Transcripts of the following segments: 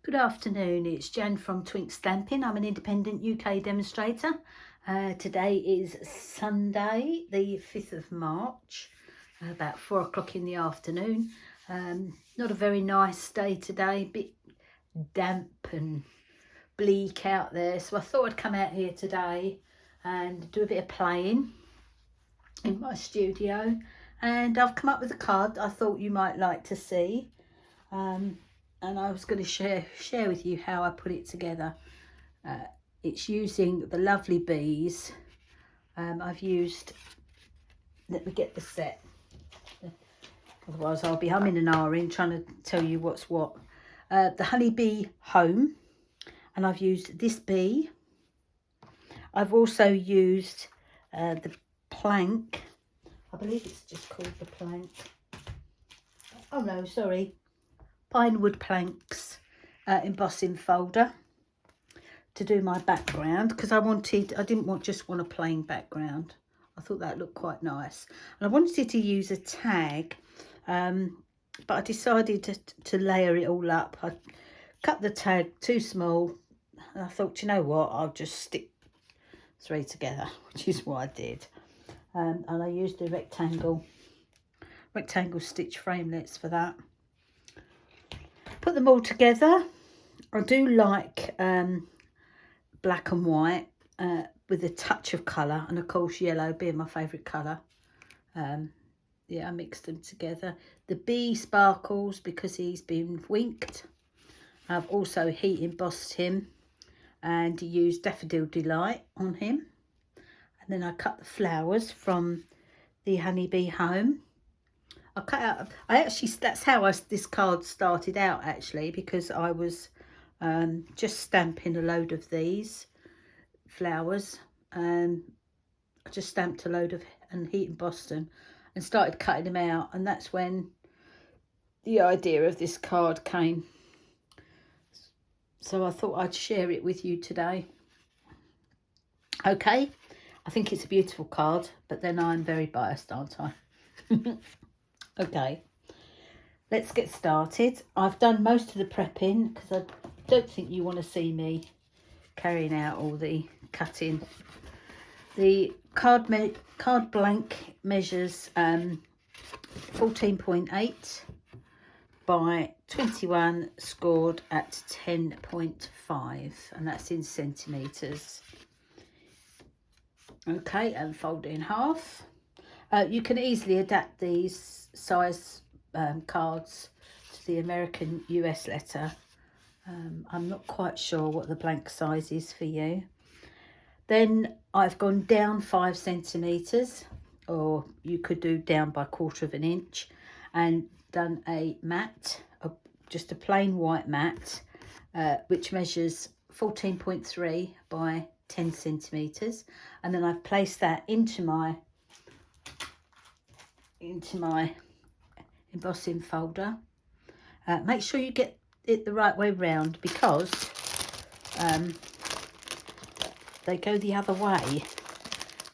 Good afternoon, it's Jan from Twink Stamping. I'm an independent UK demonstrator. Today is Sunday the 5th of March, about 4 o'clock in the afternoon. Not a very nice day today, a bit damp and bleak out there, so I thought I'd come out here today and do a bit of playing in my studio, and I've come up with a card I thought you might like to see. And I was going to share with you how I put it together. It's using the lovely bees. I've used, let me get the set, otherwise I'll be humming and ahhing trying to tell you what's what. The HoneyBee Home, and I've used this bee. I've also used the plank, I believe it's just called the plank. Oh no, sorry, Pinewood planks embossing folder to do my background, because I didn't just want a plain background. I thought that looked quite nice, and I wanted to use a tag, but I decided to layer it all up. I cut the tag too small, and I thought, you know what, I'll just stick 3 together, which is what I did. And I used the rectangle stitch framelits for that. Put them all together. I do like black and white with a touch of colour, and of course yellow being my favourite colour. Yeah, I mixed them together. The bee sparkles because he's been winked. I've also heat embossed him and used Daffodil Delight on him. And then I cut the flowers from the HoneyBee Home. That's how this card started out, actually, because I was just stamping a load of these flowers, and I just stamped a load of and heat embossed them and started cutting them out, and that's when the idea of this card came. So I thought I'd share it with you today. Okay, I think it's a beautiful card, but then I'm very biased, aren't I? Okay, let's get started. I've done most of the prepping because I don't think you want to see me carrying out all the cutting. The card blank measures 14.8 by 21, scored at 10.5, and that's in centimetres. Okay, and fold it in half. You can easily adapt these size cards to the American US letter. I'm not quite sure what the blank size is for you. Then I've gone down 5 centimetres, or you could do down by 1/4 of an inch, and done a mat, just a plain white mat, which measures 14.3 by 10 centimetres, and then I've placed that into my embossing folder. Make sure you get it the right way round, because they go the other way.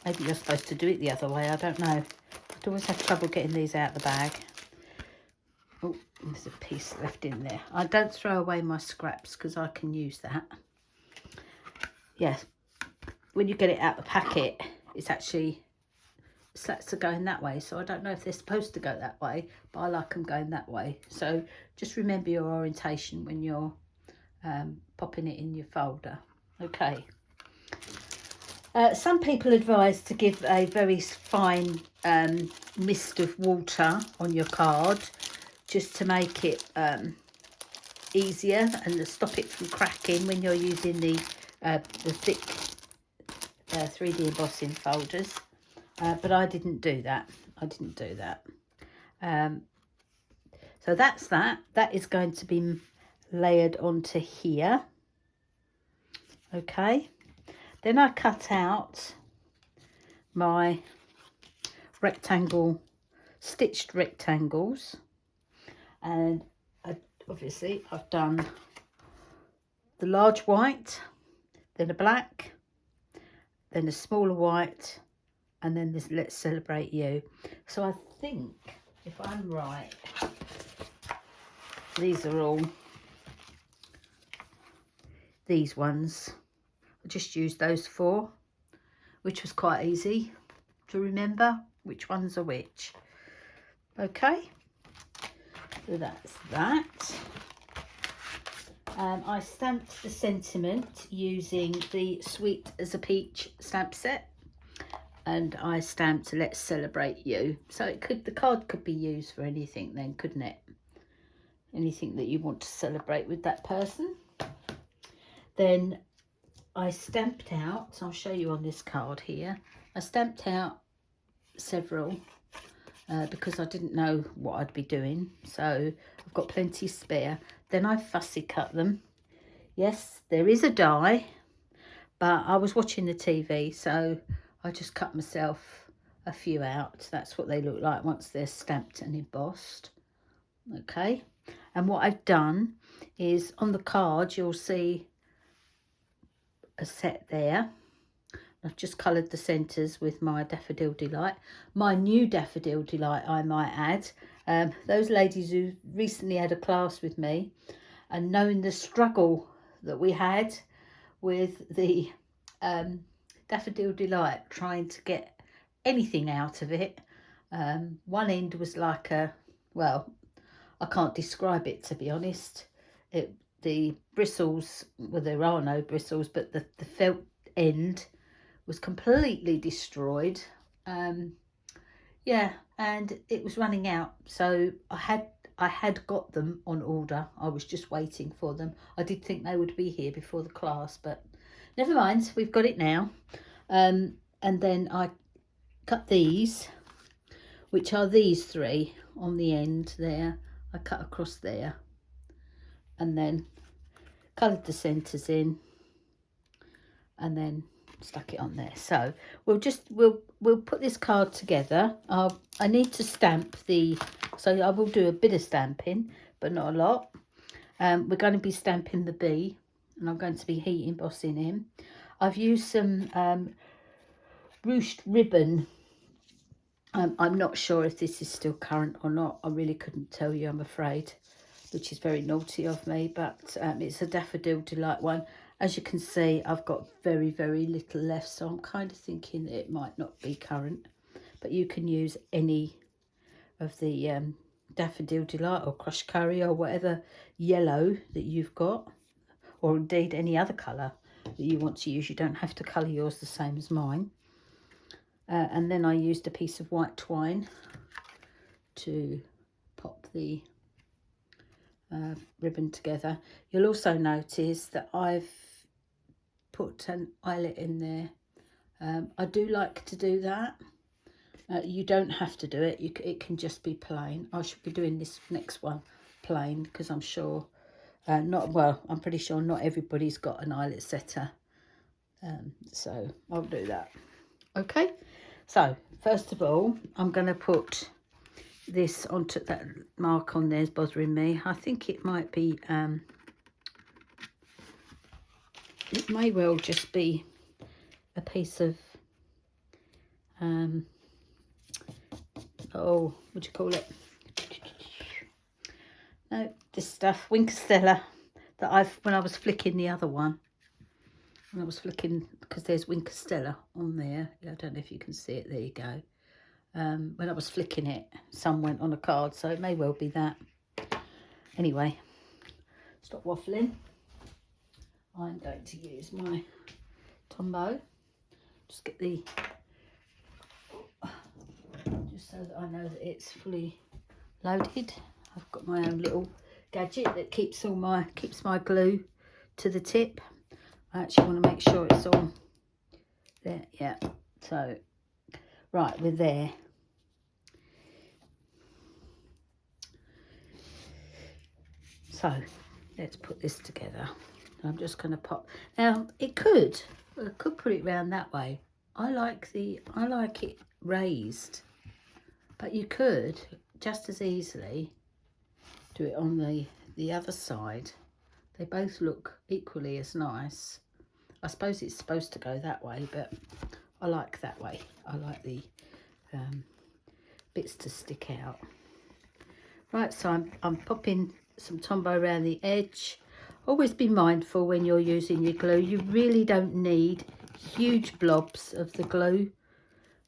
Maybe you're supposed to do it the other way, I don't know. I'd always have trouble getting these out of the bag. Oh, there's a piece left in there. I don't throw away my scraps because I can use that. Yes, when you get it out the packet, it's actually slats are going that way, so I don't know if they're supposed to go that way, but I like them going that way. So just remember your orientation when you're popping it in your folder. Okay. Some people advise to give a very fine mist of water on your card, just to make it easier and to stop it from cracking when you're using the thick 3D embossing folders. But I didn't do that. So that's that. That is going to be layered onto here. Okay. Then I cut out my stitched rectangles, and obviously I've done the large white, then a black, then a smaller white, and then this Let's Celebrate You. So I think, if I'm right, these are all these ones. I just used those 4, which was quite easy to remember which ones are which. Okay, so that's that. I stamped the sentiment using the Sweet as a Peach stamp set, and I stamped Let's Celebrate You. So it could, the card could be used for anything then, couldn't it? Anything that you want to celebrate with that person. Then I stamped out, so I'll show you on this card here, I stamped out several because I didn't know what I'd be doing, so I've got plenty spare. Then I fussy cut them. Yes, there is a die, but I was watching the TV, so I just cut myself a few out. That's what they look like once they're stamped and embossed. Okay, and what I've done is on the card you'll see a set there. I've just coloured the centres with my Daffodil Delight. My new Daffodil Delight, I might add. Those ladies who recently had a class with me, and knowing the struggle that we had with the Daffodil Delight, trying to get anything out of it. One end was like a, well, I can't describe it, to be honest. The bristles, well, there are no bristles, but the felt end was completely destroyed. Yeah, and it was running out, so I had got them on order. I was just waiting for them. I did think they would be here before the class, but never mind, we've got it now. And then I cut these, which are these 3 on the end there. I cut across there and then coloured the centres in and then stuck it on there. So we'll put this card together. I need to stamp so I will do a bit of stamping, but not a lot. We're going to be stamping the bee, and I'm going to be heat embossing him. I've used some ruched ribbon. I'm not sure if this is still current or not. I really couldn't tell you, I'm afraid, which is very naughty of me, but it's a Daffodil Delight one. As you can see, I've got very, very little left, so I'm kind of thinking that it might not be current. But you can use any of the Daffodil Delight or Crushed Curry or whatever yellow that you've got, or indeed any other colour that you want to use. You don't have to colour yours the same as mine. And then I used a piece of white twine to pop the ribbon together. You'll also notice that I've put an eyelet in there. I do like to do that. You don't have to do it. It can just be plain. I should be doing this next one plain because I'm sure I'm pretty sure not everybody's got an eyelet setter. So I'll do that. Okay, so first of all I'm going to put this onto that mark on there's bothering me. I think it might be it may well just be a piece of oh, what do you call it? No, this stuff, Winkstella, that when I was flicking the other one, when I was flicking, because there's Winkstella on there. I don't know if you can see it. There you go. When I was flicking it, some went on a card, so it may well be that. Anyway, stop waffling. I'm going to use my Tombow. Just get just so that I know that it's fully loaded. I've got my own little gadget that keeps my glue to the tip. I actually want to make sure it's all there. Yeah. So right, we're there. So let's put this together. I'm just going to pop. Now I could put it round that way. I like it raised, but you could just as easily do it on the other side. They both look equally as nice. I suppose it's supposed to go that way, but I like that way. I like the bits to stick out. Right, so I'm popping some Tombow around the edge. always be mindful when you're using your glue. You really don't need huge blobs of the glue,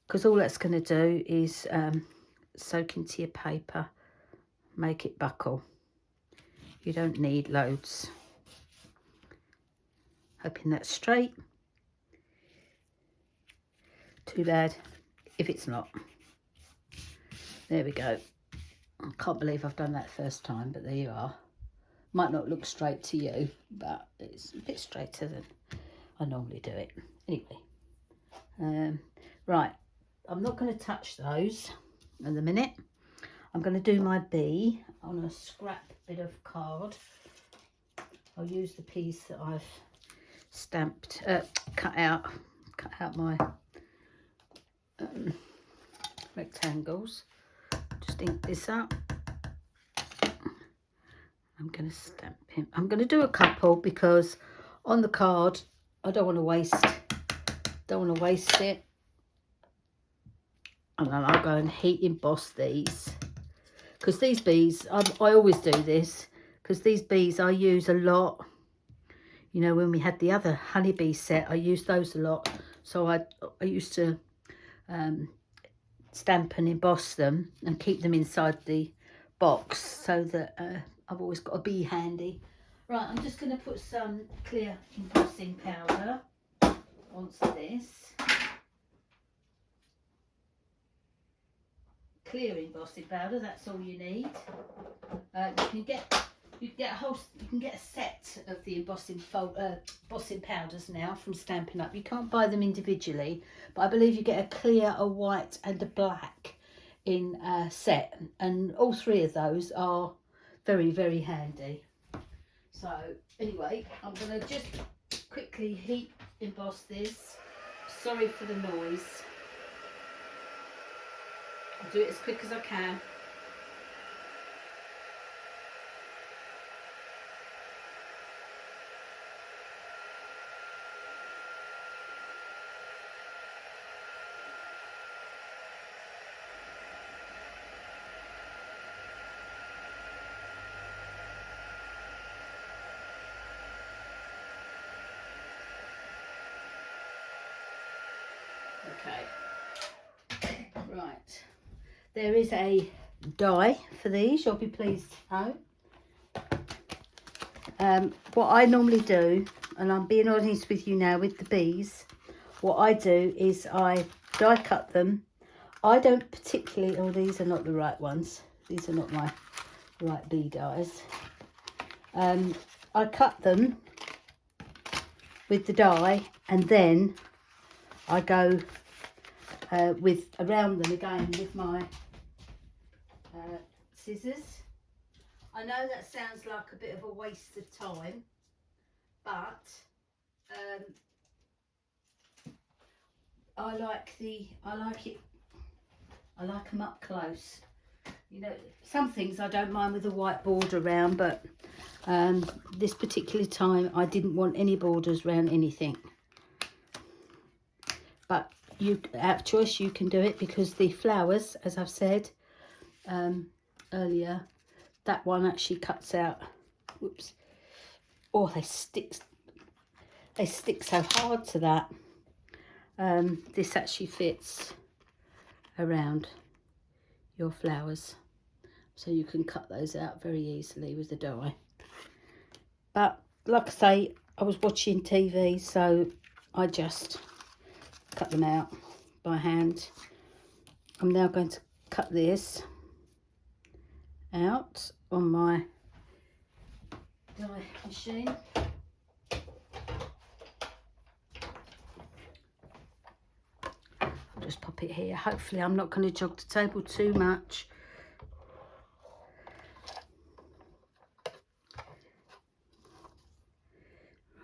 because all that's going to do is soak into your paper, make it buckle. You don't need loads. Hoping that's straight. Too bad if it's not. There we go. I can't believe I've done that first time, but there you are. Might not look straight to you, but it's a bit straighter than I normally do it. Anyway, right, I'm not going to touch those in a minute. I'm going to do my bee on a scrap bit of card. I'll use the piece that I've stamped, cut out my rectangles. Just ink this up. I'm going to stamp him. I'm going to do a couple because on the card I don't want to waste it. And then I'll go and heat emboss these, because these bees, I always do this because these bees I use a lot. You know, when we had the other honeybee set, I used those a lot. So I used to stamp and emboss them and keep them inside the box, so that I've always got a bee handy. Right, I'm just going to put some clear embossing powder onto this. Clear embossing powder, that's all you need. You can get a set of the embossing powders now from Stampin' Up. You can't buy them individually, but I believe you get a clear, a white and a black in a set, and all three of those are very, very handy. So anyway, I'm going to just quickly heat emboss this. Sorry for the noise. I'll do it as quick as I can. Okay, right, there is a die for these, you'll be pleased to know. What I normally do, and I'm being honest with you now with the bees, what I do is I die cut them. I don't particularly, oh, these are not the right ones, these are not my right bee dies. I cut them with the die, and then I go around them again with my scissors. I know that sounds like a bit of a waste of time, but I like them up close. You know, some things I don't mind with a white border around, but this particular time I didn't want any borders around anything. But you have choice, you can do it, because the flowers, as I've said earlier, that one actually cuts out. Whoops. Oh, they stick so hard to that. This actually fits around your flowers, so you can cut those out very easily with the die. But like I say, I was watching TV, so I just cut them out by hand. I'm now going to cut this out on my die machine. I'll just pop it here. Hopefully I'm not going to jog the table too much.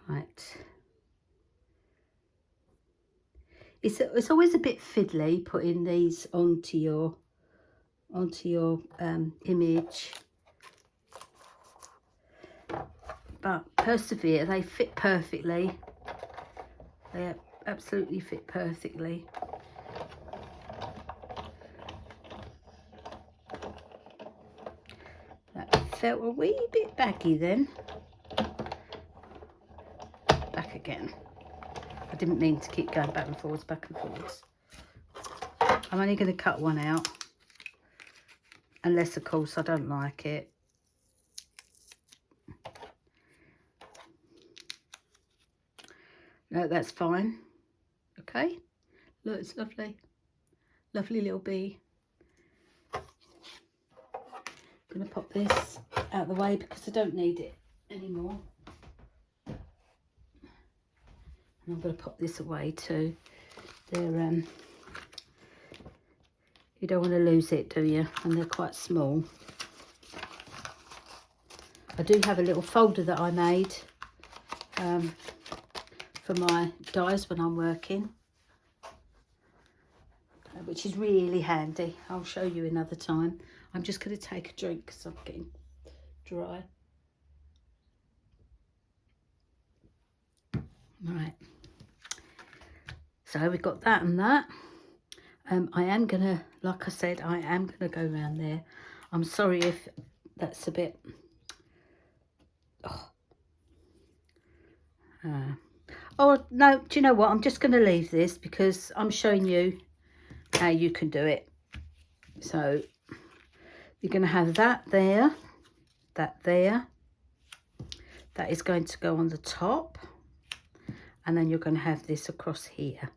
Right. It's always a bit fiddly putting these onto your image, but persevere. They fit perfectly. They absolutely fit perfectly. That felt a wee bit baggy then. again. I didn't mean to keep going back and forwards, back and forwards. I'm only going to cut one out, unless of course I don't like it. No, that's fine. Okay, look, it's lovely. Lovely little bee. I'm going to pop this out of the way because I don't need it anymore. And I'm going to pop this away too. They're you don't want to lose it, do you? And they're quite small. I do have a little folder that I made for my dies when I'm working, which is really handy. I'll show you another time. I'm just going to take a drink because I'm getting dry. Right. So we've got that and that. I am going to, like I said, I am going to go around there. I'm sorry if that's a bit... Oh, no, do you know what? I'm just going to leave this because I'm showing you how you can do it. So you're going to have that there, that there. That is going to go on the top. And then you're going to have this across here.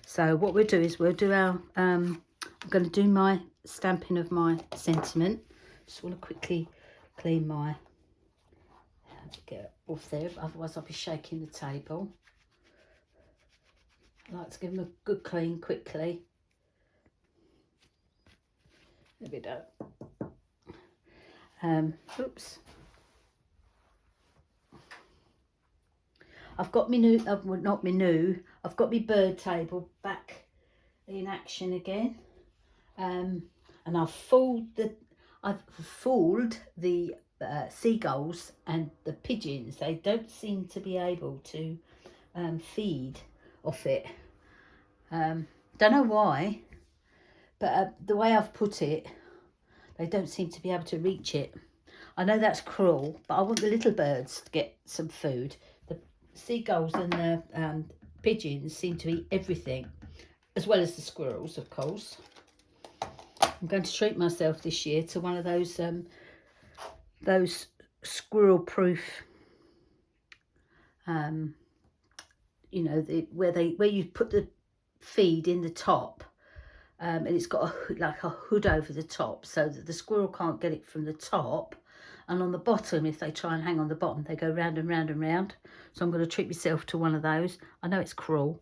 So what we'll do is we'll do our... I'm going to do my stamping of my sentiment. Just want to quickly clean my... get off there, otherwise I'll be shaking the table. I like to give them a good clean quickly. There we go. Oops. I've got my new, well, not my new, I've got my bird table back in action again. And I've fooled the seagulls and the pigeons. They don't seem to be able to feed off it. Don't know why, but the way I've put it, they don't seem to be able to reach it. I know that's cruel, but I want the little birds to get some food. The seagulls and the pigeons seem to eat everything, as well as the squirrels, of course. I'm going to treat myself this year to one of those squirrel-proof, you know, where you put the feed in the top, and it's got like a hood over the top so that the squirrel can't get it from the top, and on the bottom, if they try and hang on the bottom, they go round and round and round. So I'm going to treat myself to one of those. I know it's cruel.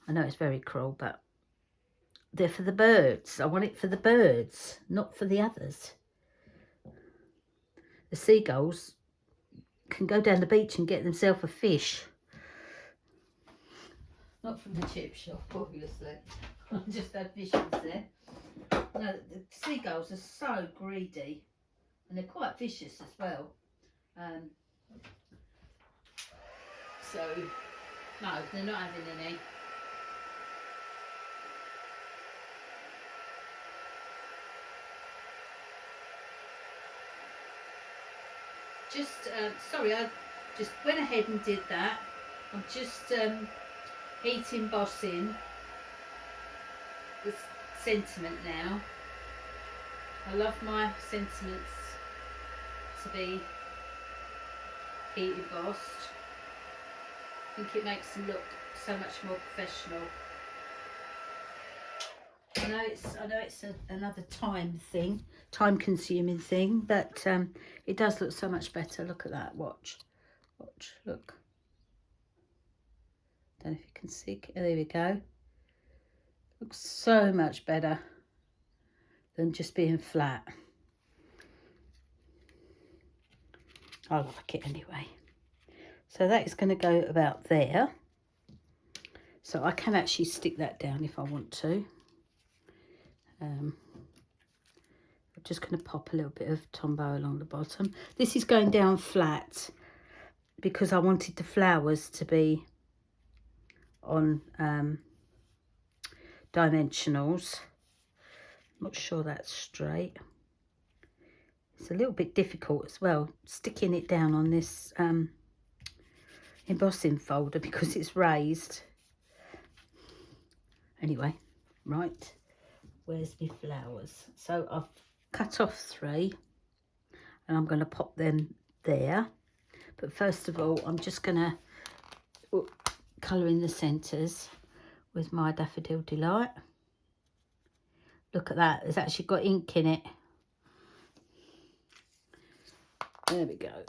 I know it's very cruel, but they're for the birds. I want it for the birds, not for the others. The seagulls can go down the beach and get themselves a fish. Not from the chip shop, obviously. I just had fishes there. No, the seagulls are so greedy, and they're quite vicious as well. So, no, they're not having any. Just, sorry, I just went ahead and did that. I'm just heat embossing the sentiment now. I love my sentiments to be heat embossed. I think it makes them look so much more professional. I know it's another time consuming thing, but it does look so much better. Look at that. Watch, look. Don't know if you can see. There we go. Looks so much better than just being flat. I like it anyway. So that is going to go about there. So I can actually stick that down if I want to. I'm just going to pop a little bit of Tombow along the bottom. This is going down flat because I wanted the flowers to be on dimensionals. Not sure that's straight. It's a little bit difficult as well, sticking it down on this embossing folder because it's raised. Anyway, right, where's my flowers? So I've cut off 3 and I'm going to pop them there. But first of all, I'm just going to colour in the centres with my Daffodil Delight. Look at that, it's actually got ink in it. There we go.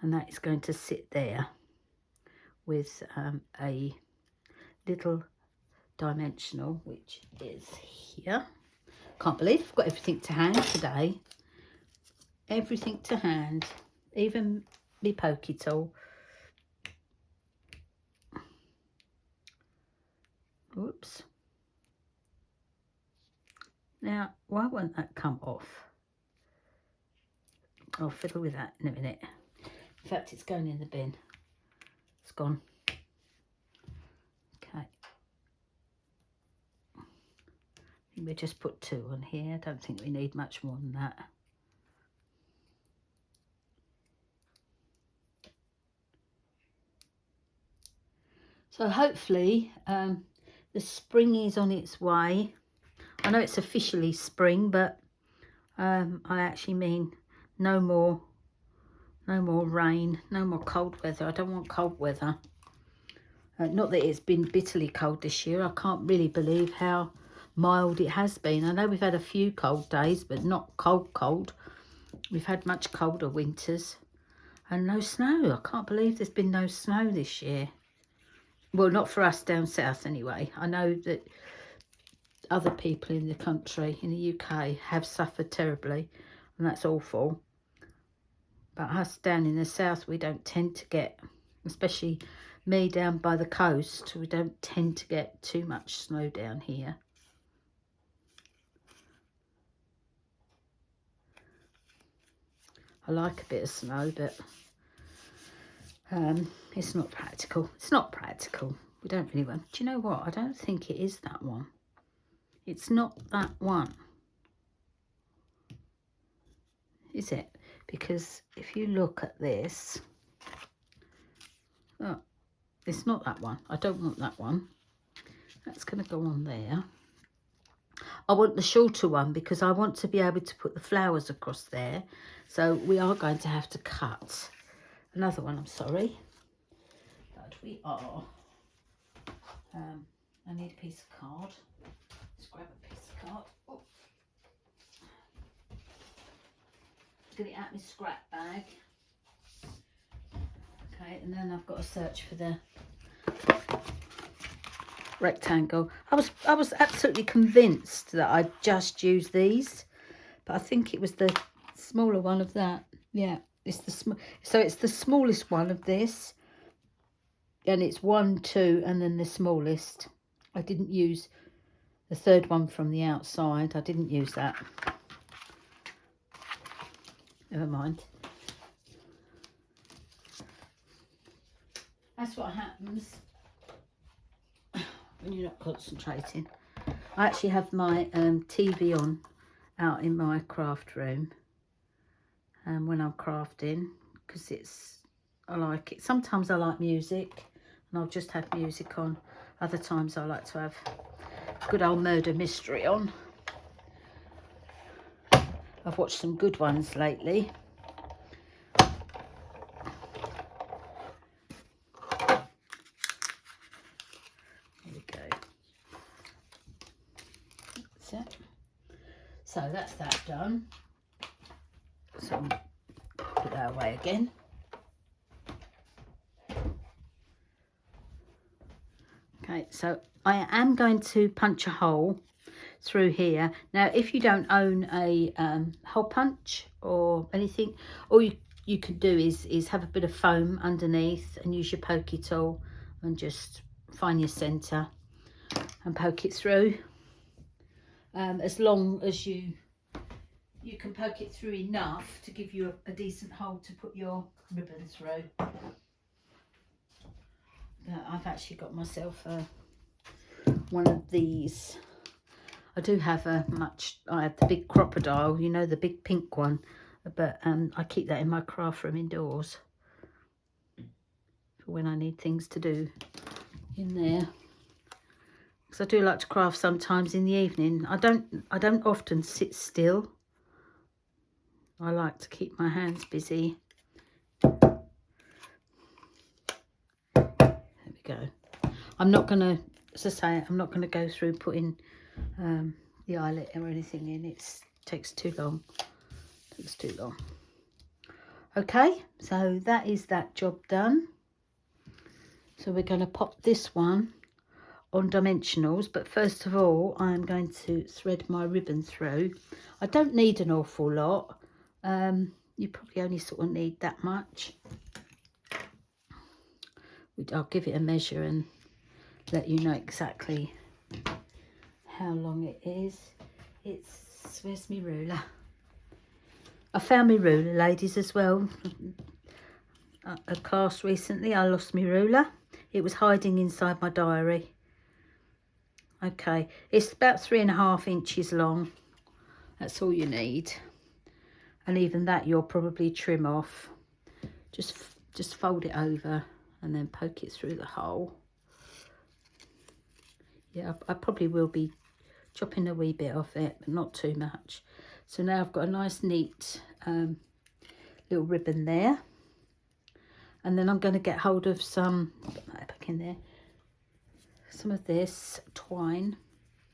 And that is going to sit there with a little dimensional, which is here. Can't believe I've got everything to hand today. Everything to hand, even my pokey tool. Whoops. Now, why won't that come off? I'll fiddle with that in a minute. In fact, it's going in the bin. It's gone. Okay. I think we just put 2 on here. I don't think we need much more than that. So hopefully the spring is on its way. I know it's officially spring, but I actually mean no more rain, no more cold weather. I don't want cold weather. Not that it's been bitterly cold this year. I can't really believe how mild it has been. I know we've had a few cold days, but not cold. We've had much colder winters. And no snow. I can't believe there's been no snow this year. Well, not for us down south anyway. I know that other people in the country, in the UK, have suffered terribly, and that's awful. But us down in the south, we don't tend to get, especially me down by the coast, we don't tend to get too much snow down here. I like a bit of snow, but it's not practical. It's not practical. We don't really want. Do you know what? I don't think it is that one. It's not that one. Is it? Because if you look at this, oh, it's not that one. I don't want that one. That's going to go on there. I want the shorter one because I want to be able to put the flowers across there. So we are going to have to cut another one, I'm sorry. But we are. I need a piece of card. Let's grab a piece of card. Oh. Get it out of my scrap bag. Okay, and then I've got to search for the rectangle. I was absolutely convinced that I'd just used these, but I think it was the smaller one of that. Yeah, it's the so it's the smallest one of this, and it's 1, 2, and then the smallest. I didn't use the third one from the outside. I didn't use that. Never mind. That's what happens when you're not concentrating. I actually have my TV on out in my craft room when I'm crafting, because I like it. Sometimes I like music and I'll just have music on. Other times I like to have good old murder mystery on. I've watched some good ones lately. So that's that done. So I'll put that away again. Okay, so I am going to punch a hole through here. Now, if you don't own a hole punch or anything, all you can do is have a bit of foam underneath and use your pokey tool and just find your centre and poke it through. As long as you can poke it through enough to give you a decent hole to put your ribbon through. I've actually got myself one of these. I do have I have the big crocodile, you know, the big pink one, but I keep that in my craft room indoors. for when I need things to do in there. Because I do like to craft sometimes in the evening. I don't often sit still. I like to keep my hands busy. There we go. I'm not going to, as I say, I'm not going to go through putting the eyelet or anything in. It takes too long. Takes too long. Okay, so that is that job done. So we're going to pop this one on dimensionals, but first of all I'm going to thread my ribbon through. I don't need an awful lot. You probably only sort of need that much. I'll give it a measure and let you know exactly how long it is. Where's my ruler? I found my ruler, ladies, as well. A class recently I lost my ruler. It was hiding inside my diary. Okay, it's about 3.5 inches long. That's all you need, and even that you'll probably trim off. Just fold it over and then poke it through the hole. Yeah, I probably will be chopping a wee bit off it, but not too much. So now I've got a nice neat little ribbon there, and then I'm going to get hold of some, put that back in there, some of this twine.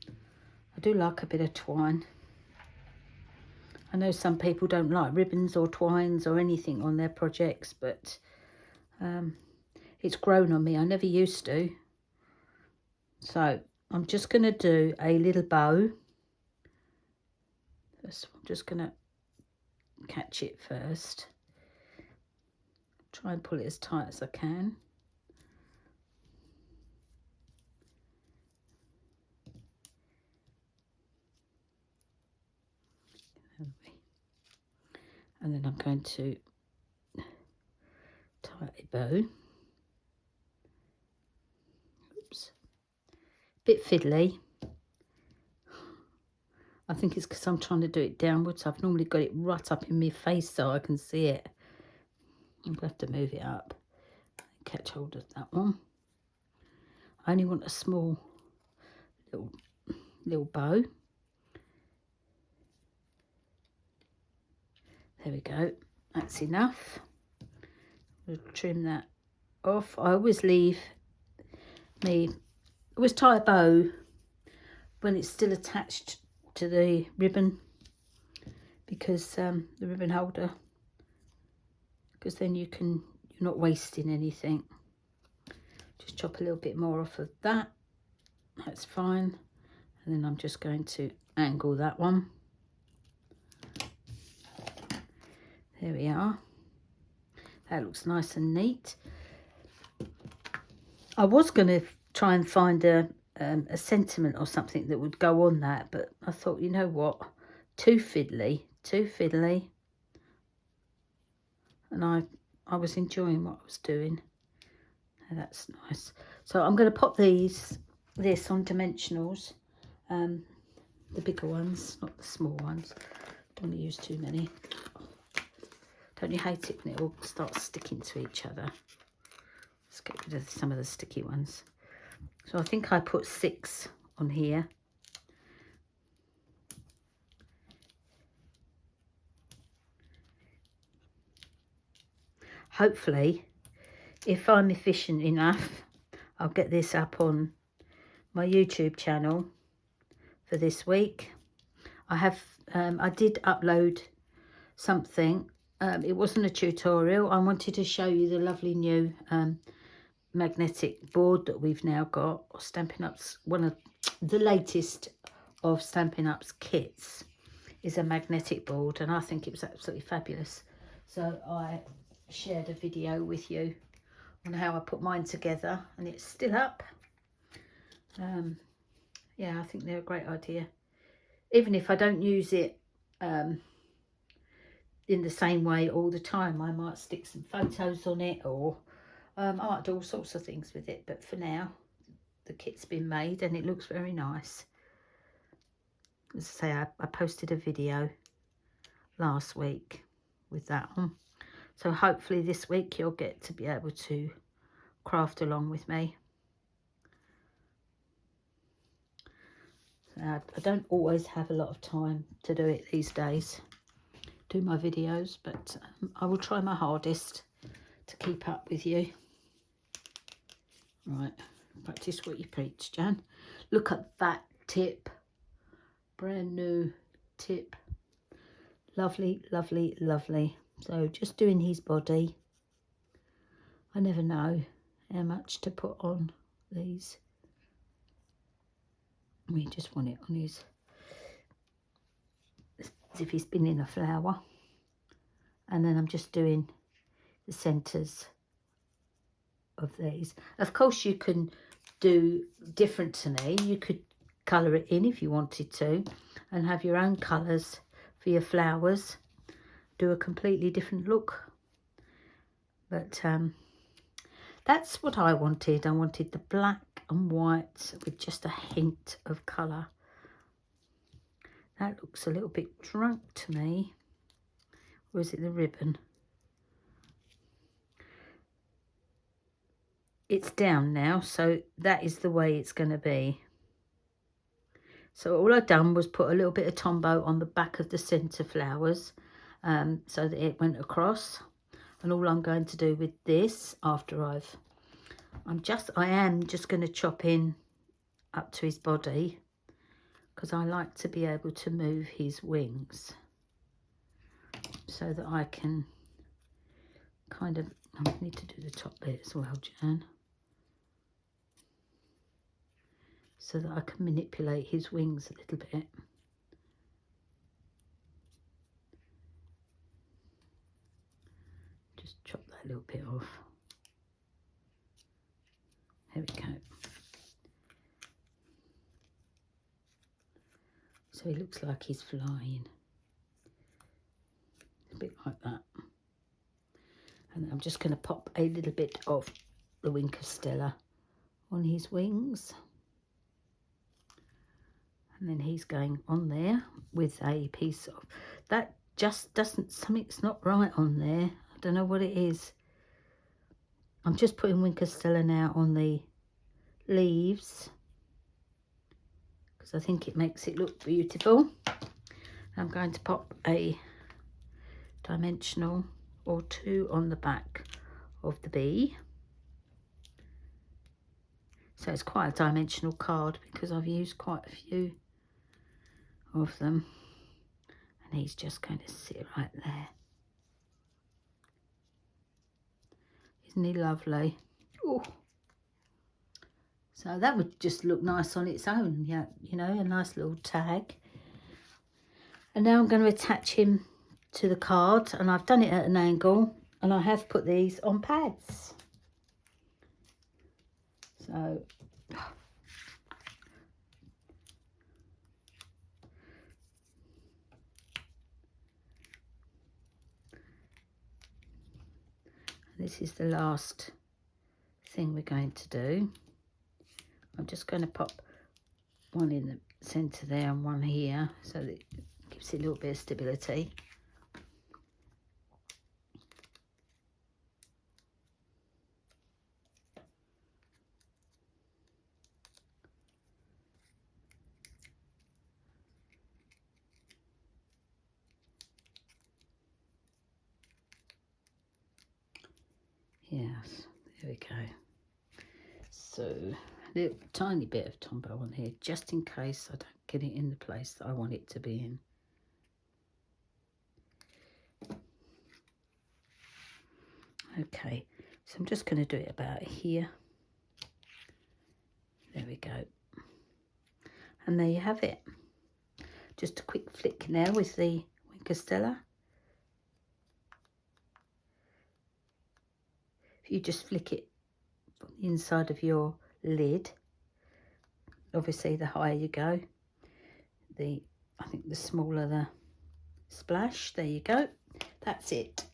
I do like a bit of twine. I know some people don't like ribbons or twines or anything on their projects, but it's grown on me. I never used to. So I'm just going to do a little bow. First, I'm just going to catch it first. Try and pull it as tight as I can. And then I'm going to tie a bow. Oops. Bit fiddly. I think it's because I'm trying to do it downwards. I've normally got it right up in my face so I can see it. I'm going to have to move it up. Catch hold of that one. I only want a small little bow. There we go. That's enough. We'll trim that off. I always tie a bow when it's still attached to the ribbon, because the ribbon holder, because then you're not wasting anything. Just chop a little bit more off of that. That's fine. And then I'm just going to angle that one. There we are. That looks nice and neat. I was going to try and find a sentiment or something that would go on that, but I thought, you know what, too fiddly. And I was enjoying what I was doing. Oh, that's nice. So I'm going to pop this on dimensionals, the bigger ones, not the small ones. Don't want to use too many. Don't you hate it when it all starts sticking to each other? Let's get rid of some of the sticky ones. So I think I put 6 on here. Hopefully, if I'm efficient enough, I'll get this up on my YouTube channel for this week. I did upload something. It wasn't a tutorial. I wanted to show you the lovely new magnetic board that we've now got. Stampin' Up's one of the latest of Stampin' Up's kits is a magnetic board, and I think it was absolutely fabulous. So I shared a video with you on how I put mine together, and it's still up. Yeah, I think they're a great idea. Even if I don't use it in the same way all the time, I might stick some photos on it, or I might do all sorts of things with it. But for now, the kit's been made and it looks very nice. As I say, I posted a video last week with that on. So hopefully this week you'll get to be able to craft along with me. I don't always have a lot of time to do it these days, do my videos, but I will try my hardest to keep up with you. Right, practice what you preach, Jan. Look at that tip. Brand new tip. Lovely, lovely, lovely. So just doing his body. I never know how much to put on these. We just want it on his, as if he's been in a flower. And then I'm just doing the centres of these. Of course you can do different to me. You could colour it in if you wanted to and have your own colours for your flowers. Do a completely different look. But that's what I wanted. I wanted the black and white with just a hint of colour. That looks a little bit drunk to me. Or is it the ribbon? It's down now, so that is the way it's going to be. So all I've done was put a little bit of Tombow on the back of the centre flowers, so that it went across. And all I'm going to do with this, after I am just going to chop in up to his body, because I like to be able to move his wings so that I can kind of, I need to do the top bit as well, Jan, so that I can manipulate his wings a little bit. Just chop that little bit off. There we go. So he looks like he's flying. A bit like that. And I'm just going to pop a little bit of the Wink of Stella on his wings. And then he's going on there with a piece of... That just doesn't... Something's not right on there. I don't know what it is. I'm just putting Wink of Stella now on the leaves, because I think it makes it look beautiful. I'm going to pop a dimensional or two on the back of the bee. So it's quite a dimensional card because I've used quite a few of them. And he's just going to sit right there. Isn't he lovely? Oh. So that would just look nice on its own, yeah, you know, a nice little tag. And now I'm going to attach him to the card, and I've done it at an angle, and I have put these on pads. So this is the last thing we're going to do. I'm just going to pop one in the centre there and one here, so that it gives it a little bit of stability. Yes, there we go. So a little tiny bit of Tombow on here, just in case I don't get it in the place that I want it to be in. Okay, so I'm just going to do it about here. There we go. And there you have it. Just a quick flick now with the Wink of Stella. If you just flick it from the inside of your lid, obviously the higher you go, I think the smaller the splash. There you go. That's it.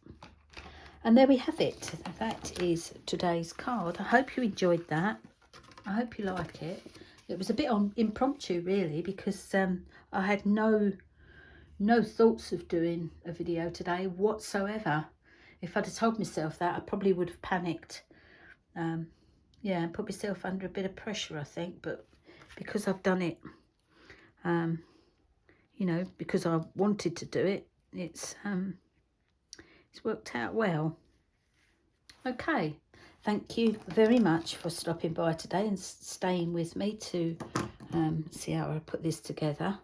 And there we have it. That is today's card. I hope you enjoyed that. I hope you like it. It was a bit impromptu really, because I had no thoughts of doing a video today whatsoever. If I'd have told myself that, I probably would have panicked. yeah, and put myself under a bit of pressure, I think, but because I've done it, you know, because I wanted to do it, it's worked out well. Okay, thank you very much for stopping by today and staying with me to see how I put this together.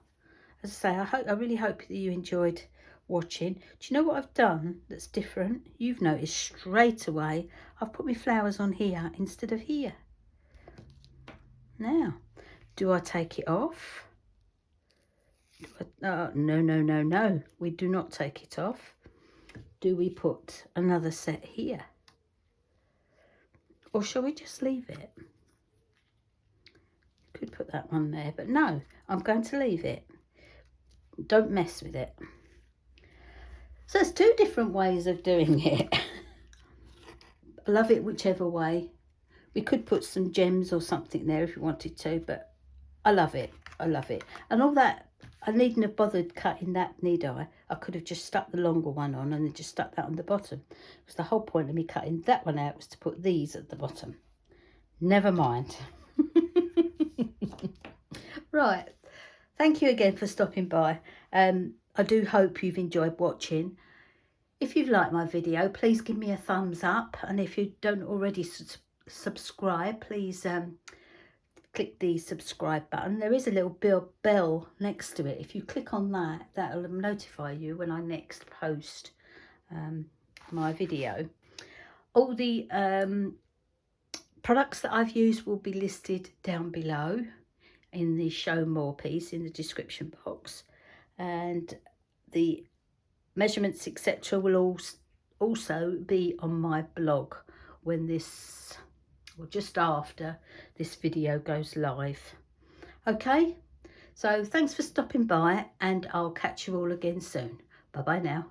As I say, I really hope that you enjoyed watching. Do you know what I've done that's different? You've noticed straight away I've put my flowers on here instead of here. Now, do I take it off? No, we do not take it off. Do we put another set here? Or shall we just leave it? Could put that one there, but no, I'm going to leave it. Don't mess with it. So there's two different ways of doing it. I love it whichever way. We could put some gems or something there if you wanted to, but I love it. I love it. And all that, I needn't have bothered cutting that, need I? I could have just stuck the longer one on and then just stuck that on the bottom. Because the whole point of me cutting that one out was to put these at the bottom. Never mind. Right. Thank you again for stopping by. I do hope you've enjoyed watching. If you've liked my video, please give me a thumbs up. And if you don't already subscribe, please click the subscribe button. There is a little bell next to it. If you click on that, that'll notify you when I next post my video. All the products that I've used will be listed down below in the show more piece in the description box, and the measurements etc will also be on my blog when this, or just after this video goes live. Okay, so thanks for stopping by and I'll catch you all again soon. Bye bye now.